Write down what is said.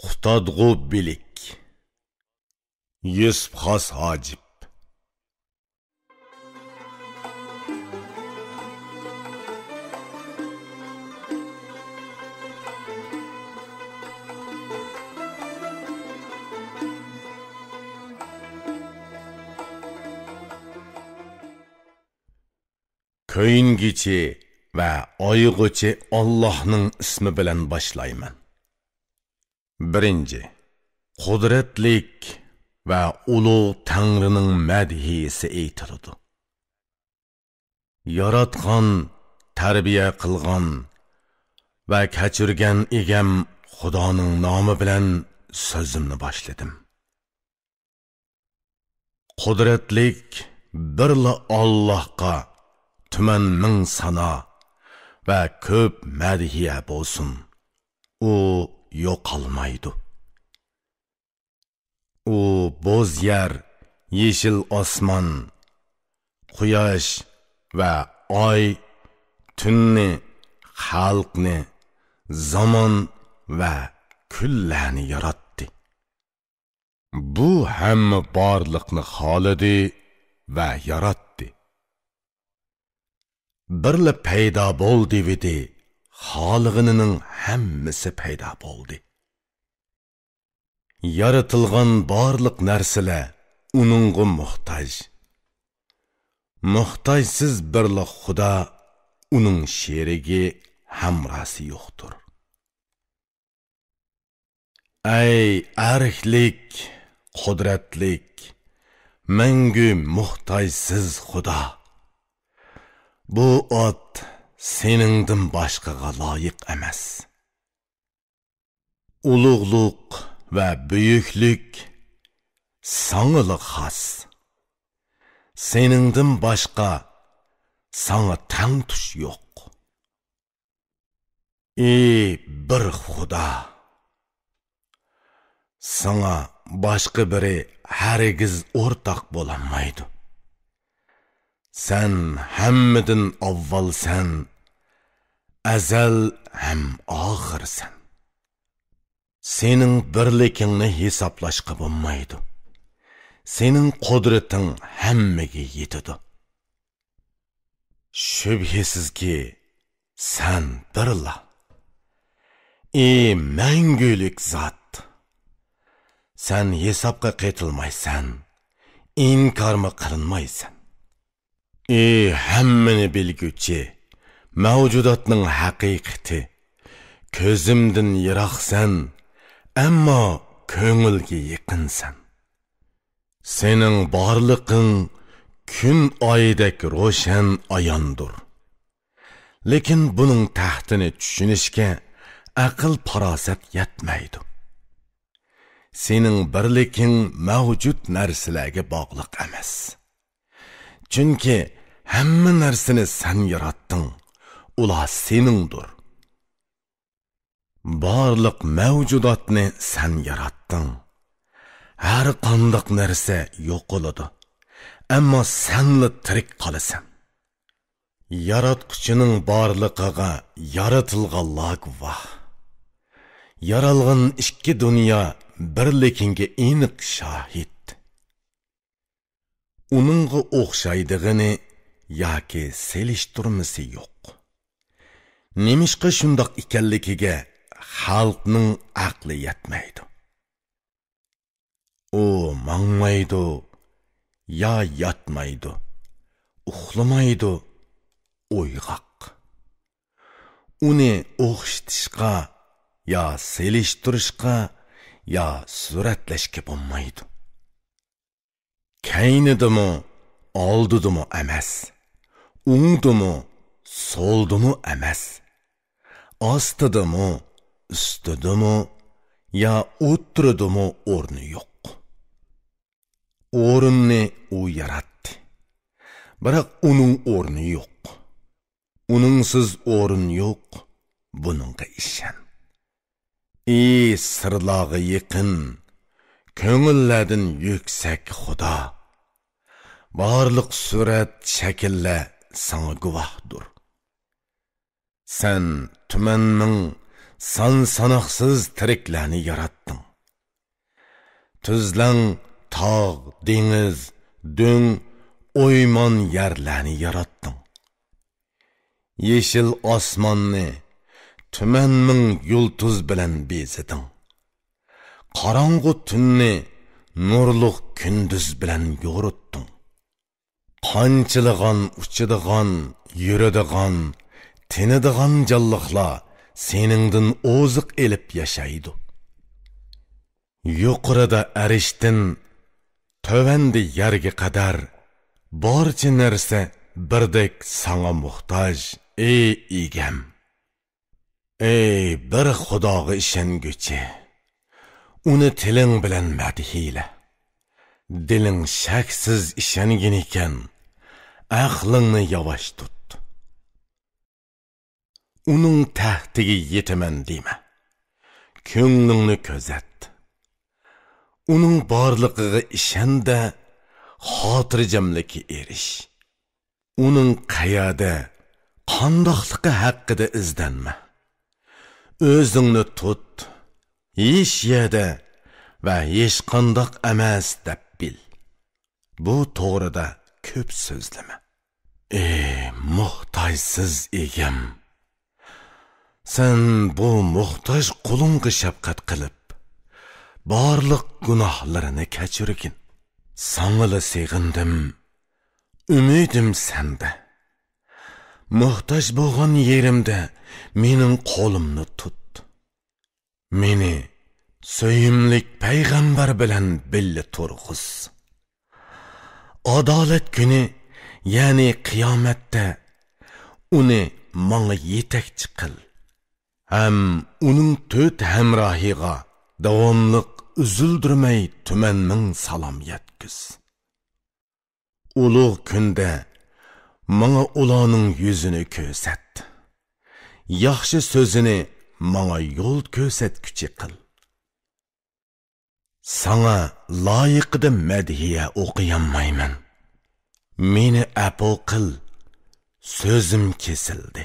Qutadg'u bilik. Yusuf Xos Hojib. Ko'yingichi va oyg'uchi Allohning ismi bilan boshlayman. Birinchi, qudratlik va ulug' Tangrining madhiyasi aytiladi. Yaratgan, tarbiya qilgan va kechirgan egam Xudoning nomi bilan so'zimni boshladim. Qudratlik birla Allohga tuman ming sana va ko'p madhiya bo'lsin. U yo'qolmaydi. U bo'z yer, yeshil osmon, quyosh va oy, tunni, xalqni, zamon va kunlarni yaratdi. Bu hamma borliqni xolidi va yaratdi. Birla paydo bo'ldi dedi, xolg'inining hammasi paydo bo'ldi. Yaratilgan barliq narsalar uningga muhtoj. Muhtojsiz birla Xudo, uning sherigi, hamrosi yo'qdir. Ey arxlik, qudratlik, mangu muhtojsiz Xudo. Bu ot seningdan boshqaga loyiq emas. Ulug'luq va buyuklik sana xos. Seningdan boshqa sana tang tush yo'q. Ey bir Xudo, sana boshqa biri hargiz o'rtoq bo'lamaydi. Sen hammadan avvalsan, azal ham oxirsan. Sening birligingni hisoblashga bo'lmaydi. Sening qudrating hammaga yetadi. Shubhisizki sen birla. Ey mangulik zot, sen hisobga qaytilmaysan, inkormi qilinmaysan. Ey hammani bilguchi, mavjudotning haqiqati, ko'zimdan yiroqsan, ammo ko'ngilga yaqinsan. Sening borliqing kun oydek ro'shan ayondir. Lekin buning tahtini tushunishga aql farosat yetmaydi. Sening birliking mavjud narsalarga bog'liq emas. Chunki hamma narsani sen yaratding, ular seningdir. Barliq mavjudotni sen yaratding. Har qanday narsa yo'qoladi, ammo senli tirik qolasan. Yaratquchining borliqiga yaratilganlar guvoh. Yaralgan ikki dunyo birligiga aniq shohid. Uningga o'xshaydigini yoki selishtirmasi yo'q. Nemishqa shundoq ekanligiga xalqning aqli yetmaydi. U mangmaydi, ya yatmaydi, uxlamaydi, uyg'oq. Uni o'xshatishga, ya selishtirishga, ya suratlashga bo'lmaydi. Kaynidimi, oldidimi emas, o'ngdimi, soldimi emas, ostidimi, ustidimi, ya o'tiridimi o'rni yo'q. O'rinni u yaratdi, biroq uning o'rni yo'q. Uningsiz o'rin yo'q, buningga ishon. Ey sirlarga yaqin, ko'ngillardan yuksak Xudo. Barliq surat, shakllar sana guvohdir. Sen tuman ming, san sanoqsiz tiriklarni yaratding. Tuzlang tog', dengiz, do'ng, o'ymon yerlarni yaratding. Yeşil osmonni tuman ming yulduz bilan beziding. Qorong'u tunni nurliq kunduz bilan yo'ritding. Qanchilag'an, uchidigan, yuradigan, tinidigan jonliqlar seningdan oziq elib yashaydi. Yuqorida arishdan tövəndi yerga qadar barcha narsa birdek sana muhtoj, ey egam. Ey bir xudoga ishonguchi, uni tiling bilan madhiyla. Diling shaksiz ishongin ekan, aqlingni yavash tut. Uning tahtiga yetaman dema. Ko'nglingni ko'zat. Uning borligiga ishonda, xotirjamlikka erish. Uning qayada, qandoqligi haqida izlanma. O'zingni tut, hech yerda va hech qandoq emas deb bil. Bu to'g'rida ko'p so'zlama. Ey muhtojsiz egam, sen bu muhtoj qulunga shafqat qilib, barliq gunohlarini kechirgin. Sangla seg'indim, ümidim senda. Muhtoj bo'lgan yerimda mening qo'limni tut. Meni söyümlik payg'ambar bilan birga turg'iz. Adolat kuni, ya'ni qiyomatda uni menga yetakchi qil. Ham uning 4 hamrohiga davomliq üzüldürmey tuman ming salom yetkiz. Ulug' kunda menga ularning yuzini ko'rsat. Yaxshi so'zini menga yo'l ko'rsatguchi qil. Sana loyiqida madhiya o'qiyamayman. Meni apo qil, so'zim kesildi.